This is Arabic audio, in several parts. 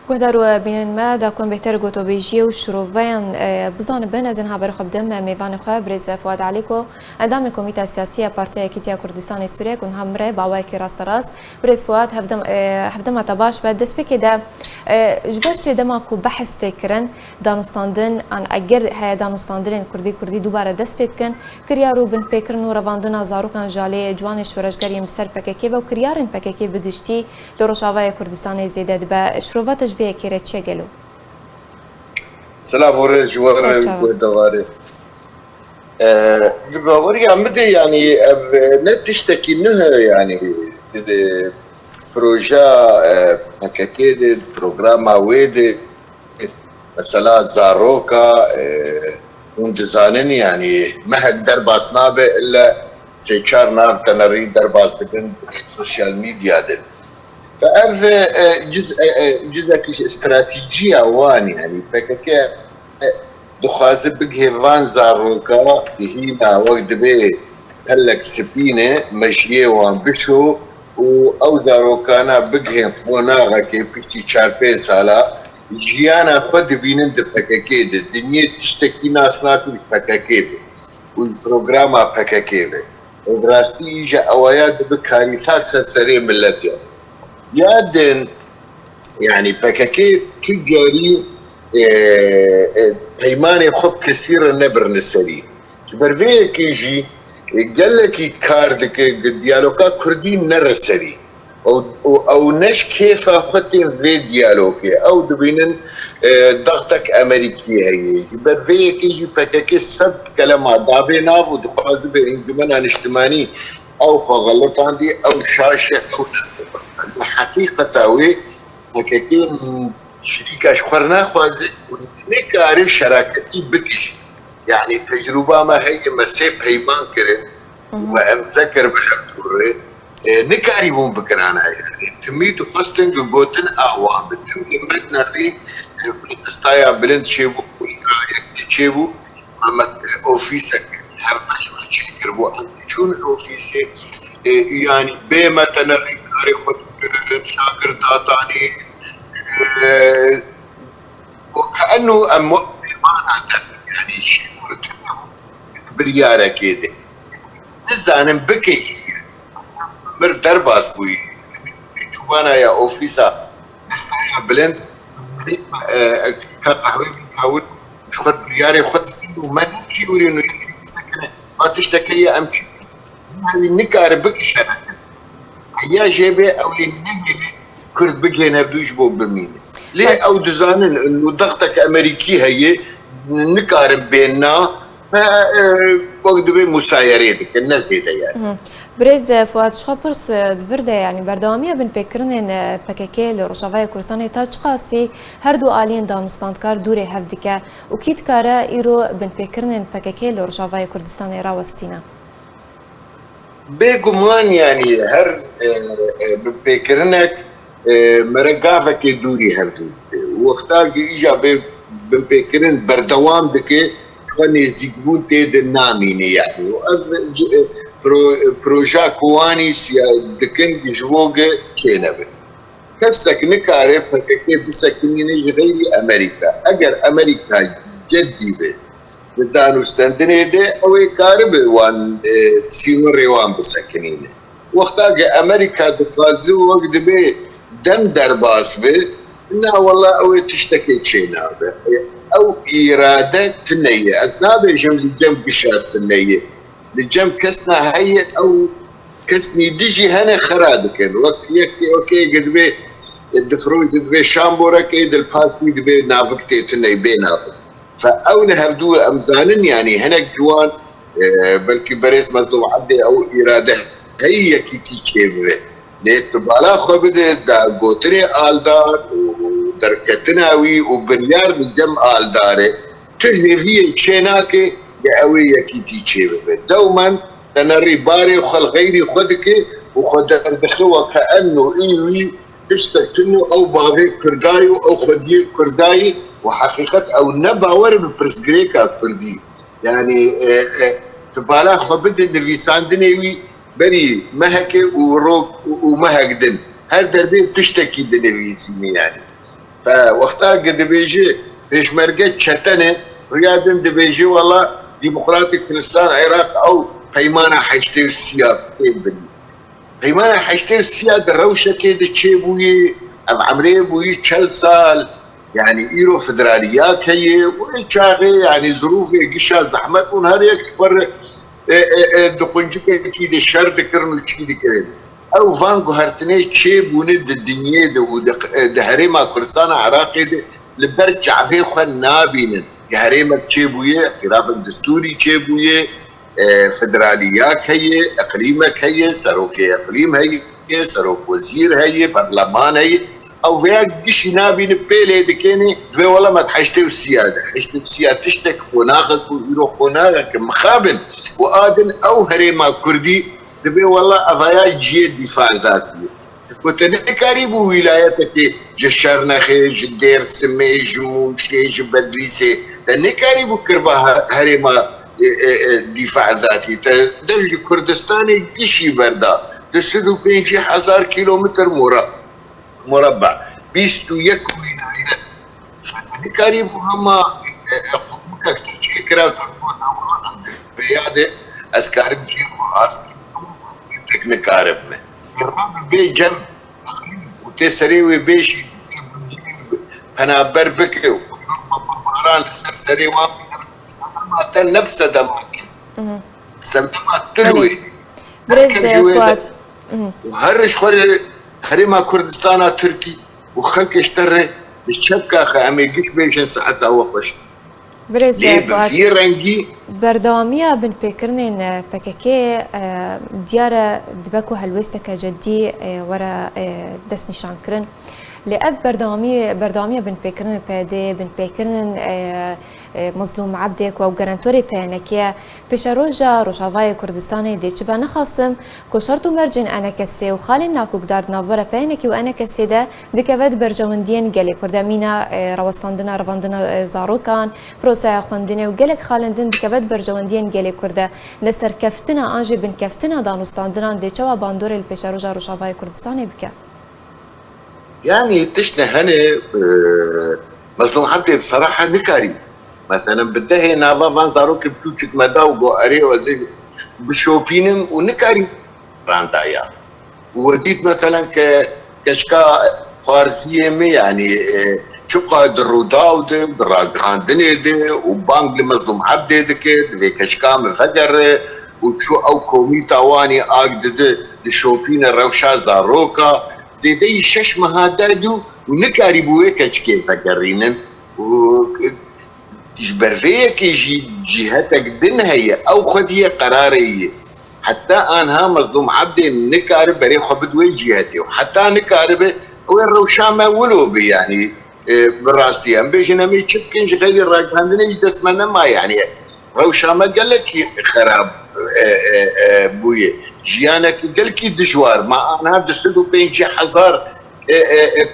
وهدارو بين ما دا كون بهتر قوتو بيجي وشروفين بزان بين از انها برخ بدم ميوان خو برز فؤاد عليكو اندام كوميته السياسيه بارتي كيتيا كردستان سوريا كون همره باوای کی راست راست برز فؤاد هفدم تباش بعد دس بكده جبرت دما كو بحث تكرن دانستاندن ان اگر ها دانستاندن كردي دوباره دس بكن كريارو بن بكرن و رواندنا زارو كان جالي جوان شورشگریم سر پککی و كريارن پککی بگشتي لروشاوای كردستان زيدت با شروفات في كيرتشي قالوا سلام ورز جوار دواري جواري عمدي يعني نتشتكي انها يعني بروجا هكاكيد بروجراما ويدي مثلا زاروكا وندزانن يعني ما هقدر باصنابه الا سيشار نار تنري درباس دبن السوشيال ميديا دل فأف جزء استراتيجية وان يعني فكك دخازب بجه فان زاروكا هنا وقت بيه هلك سبينة مشيه وان بشو او زاروكانا بجه بوناغا كي بيشتي شاربين سالا جيانا خد بينند فككيد الدنيا تشتكي ناس ناتي فككيد والبروغراما فككيد وبراستي إجا أوياد بكاري ثاكسا سري ملتيا يادن يعني بكاكي تجاري بيماني خب كثير نبر نسري برفيه كيجي قال لك كاردك ديالوكا كردين نرسري او نش كيف اخذتي في ديالوكي او دبينن ضغطك امريكي هي برفيه كيجي بكاكي صد كلام دابينا ودخاز بانزمان اجتماعي او غلط عندي او شاشه او الحقيقة وي هكاكين شريكة شخرنا خوازي ونكاري شراكتي بكش يعني تجربة ما هي مسيب هيمان كرن وامذكر بحفتوري نكاري بون بكرانا يعني تميدو خستن جوتن اعوام بالتمي مدنا ري فلسطايا بلند شيبو شيبو عمك اوفيسك هفش وشيكر بو شون الاوفيسي يعني بما تنري خد شاكرتاتاني وكأنه يعني شيء بريارة كده نزانم بكي مر درباس بوي شوانا يا اوفيسا استعيا بلند كقهوة بيحاول شخد بريارة خد وما نمشي ولينو ما تشتكي امشي هذه نكار بكي شراكة هيا جيبه او النهي كرد بقي نردوش بو بمين ليه او دزانن انه ضغطك امريكي هي نقارب بيننا ف وقت بين مسايرتك الناس هيدا يعني برز فؤاد شخو برس دفرده يعني بردوامية بن بكرنن بكاكي لروشافاي كورساني تاج قاسي هردو آلين دانستاندكار دوري هفدكا وكيت كارا ايرو بن بكرنن بكاكي لروشافاي كردستان راوستينا بيقومان يعني هر ببيكرنك مرقافك دوري هردو وقتا اجا ببيكرن بردوام دكي خاني زيقبون تيد الناميني يعني بروجا كوانيس يا دكن جوغ تشينبن كسك نكاري فككي بسكنيني غير امريكا اگر امريكا جدي به دانو استندني دي او كارب وان سينوري وان بسكنينه وقتا امريكا دفازو وقت بي دم درباس به لا والله او تشتكي تشينا او اراده تنيه اذناب جنب جنب شات تنيه لجنب كسنا هي او كسني دجي هنا خرادك اوكي قد بي الدفروج قد بي شامبورك ايد الباس قد بي نافكتي تنيه بينها فاونا هردو امزانن يعني هنا جوان بلكي بريس مظلوم عدي او اراده هي كي تيجي ليت بالا خبد دا غوتري آلدار ودركتناوي وبريار من جم آلداره تهني في تشيناكي يا اوي كي تيجي دوما تنري باري وخل غيري خدك وخدر دخوه كانه ايوي تشتكنه او باغي كرداي او خدي كرداي وحقيقة او نباور ببرسجريكا كردي يعني تبالا خبد النفيساندنيوي بري مهكي وروك ومهكدن هر دربي بتشتكي دنفيسيني يعني فوقتها قد بيجي بيشمرقة شتنة رياض بيجي والله ديمقراطيك فلسطين العراق او قيمانة حيشتي السياق قيمانة حيشتي السياق الروشة كده تشيبوي ام عمري بوي تشلسال يعني ايرو فدراليات هي وشاغي يعني ظروفي قشا زحمت ونهاريك تفرق دقنجك كيد الشرط كرنو تشيدي كرين او فانكو هرتنيش تشيب وند الدنيا ده هريما كرسانا عراقي ده لبرس جعفي خوان نابين هريما تشيبوية اعتراف الدستوري تشيبوية فدراليات هي اقليمك هي سروكي اقليم هي سروك وزير هي برلمان هي او فيها قش نابين بيلي دكيني في والله ما تحشتي السيادة حشتي السيادة تشتك وناغك ويروح وناغك مخابن وآدن او هريما كردي دبي والله افايا جي دفاع ذاتي كنت قريب ولايتك جشرنا خيج دير سمي جموشي بدريسي قريب كربا هريما دفاع ذاتي درج كردستاني قشي بردا دسدو بينشي 1000 كيلومتر مربع بيستو يكو ولايات قريب هما قومك تشكرا وتربوت بياده اسكارب جيبو اصلي نكاربنا الرب بي جنب وتسريوي بيشي انا بربك ومران السرسري ما تنبسه دماكس سمدما تلوي برز فؤاد وهرش خوري هريما كردستانا تركي وخلك اشتري الشبكه خامي قش بيشن ساعتها وقش برز فؤاد في رنگي بردوامية بن بيكرنين بككي ديارة دبكو هلوستك جدي ورا دس نشان كرن لأف بردوامية بن بيكرن بادي بن بيكرن مظلوم عبدك و گرانتوري بيانكيا بشروجا روشافاي كردستاني دي چبا نخاصم كو شرطو مرجن انا كسي وخالي ناكو قدار نافورا بيانكي وانا كسي دا دكافت برجوندين قالي كردامينا روستاندنا رواندنا زاروكان بروسا خوندني وقالك خالندن دكافت برجوندين قالي كردا نسر كفتنا انجي بن كفتنا دانوستاندنا دي چوا باندور البشروجا روشافاي كردستاني بكا يعني تشنا هنا مظلوم عبدي بصراحة نكاري مثلا بدها نافا فان زاروك بتوشك مدا وقاري وزي بشوبينم ونكاري راندايا وديت مثلا كشكا فارسية مي يعني شقا دروداو دي براغاندني دي وبانج لمظلوم عبدي دي كشكا مفجر وشو او كوميتا واني اقدد لشوبين الروشا زاروكا زي دي شش مهادادو ونكاري بويكا كيف فكرينن و تجبر فيك جهتك دن هي او خد هي قراريه حتى انها مظلوم عبدي نكارب بري خبدوي جهتي وحتى نكارب وين روشامه ولو يعني براستي ام بيجنا مي تشكنش غير الراجل عندنا يدسمنا ما يعني روشامه قال لك خراب بويه جيانك قال لك دجوار ما انا دسدو بينجي حزار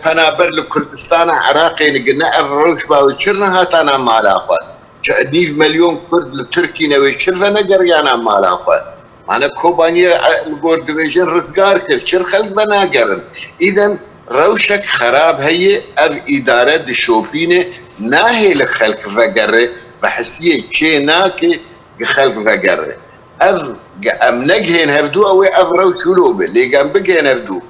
بنابر لكردستان عراقي قلنا افروش باوشرنا هاتانا مالاقات 9 مليون كرد لتركي نوي شرفنا قريانا مالاقات انا كوبانيا البورد ديفيجن رزقار كل شر خلق بنا قرن اذا روشك خراب هي اف اداره دشوبينه ناهي لخلق فقره بحسيه شي ناكي خلق فقره اف امنجهن هفدو او اف روشلوبه اللي قام بقين هفدو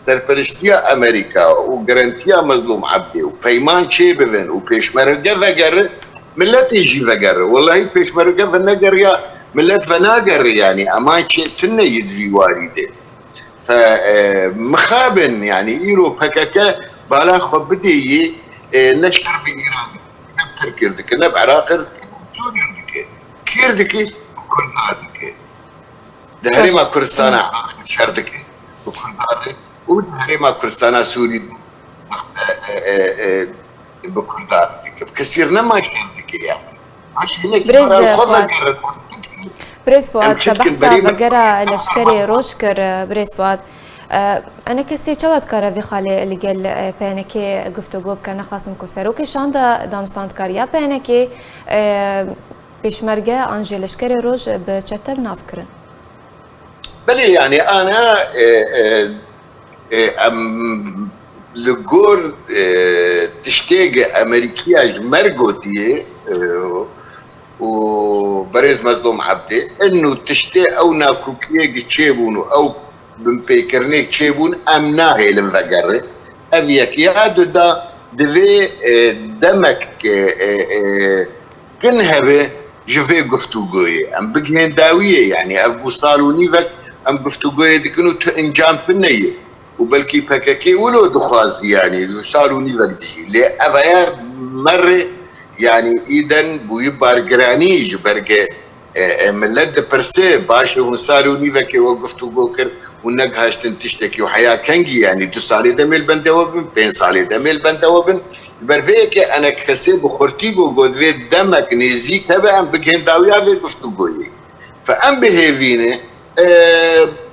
سرپرشتیا امریکا و گرانتیا مظلوم عبدی و پیمان چه بفن و پیشمرگه وگر ملت يجي وگر والله پیشمرگه ونگر یا ملت وناگر يعني اما چه تنه يدوي وارده فمخابن يعني ايرو بكاكا بالا خب بدي نشكر بإيران نبتر كردك نب عراق سوريا دك كردك كل دك ده هريما كردستان عراق شردك وكل دك وهريما كردستان سوري بكردار دك بكثير ما شردك يعني عشان بريز فؤاد بحثا بقرا لشكري روشكر بريز فؤاد انا كسي چواد کارا وی خاله لگل پینکی گفتگو بکنه خواستم که سروکی شانده دانستاند کاریا پینکی پیشمرگه آنجی لشکری روش به چطور ناف کرن؟ بله يعني انا لجور تشتاق أمريكية مرقوتية وبرز مظلوم عبدي إنه تشتاق أو ناكوكية تشيبون أو بمبيكرنيك تشيبون أمناهي لنفقر أفيك يادو دا دفي دمك كنهبه جفي قفتوغوية أم بقهن داوية يعني أبو صالوني فك أم قفتوغوية دكنو تنجام بنية وبلكي بكاكي ولو دخاز يعني صالوني فك دي لي أفايا مرة يعني إذن بويبار قراني جبرقة من لد برسي باشو صالوني فك وقفتوغوكر ونقهاش تنتشتكي وحياة كنجي يعني 2 سالي دميل بندوبن 5 سالي دميل بندوبن برفيك أنا كسب وخرتيجو قد في دمك نزيك هبا أم بكين داوية في قفتوغوي فأم بهيفينه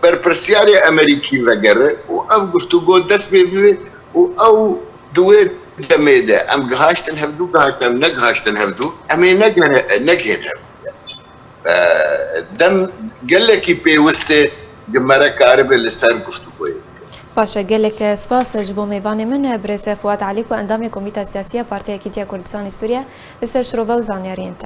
بربرسياري أمريكي وغيره وأف قفتوغو دس بيبي أو دويت دميدا أم قهاش تنهفدو قهاش نقهاش تنهفدو أمي نقهد دم قال لك بيوستي جمرك عربي لسر قفتوغوي باشا قالك سپاس جبو میوانی من برز فؤاد علیکو اندام کمیته سیاسی پارتی کیتیا کردستان سوریه لسر شروع و زانیاری انت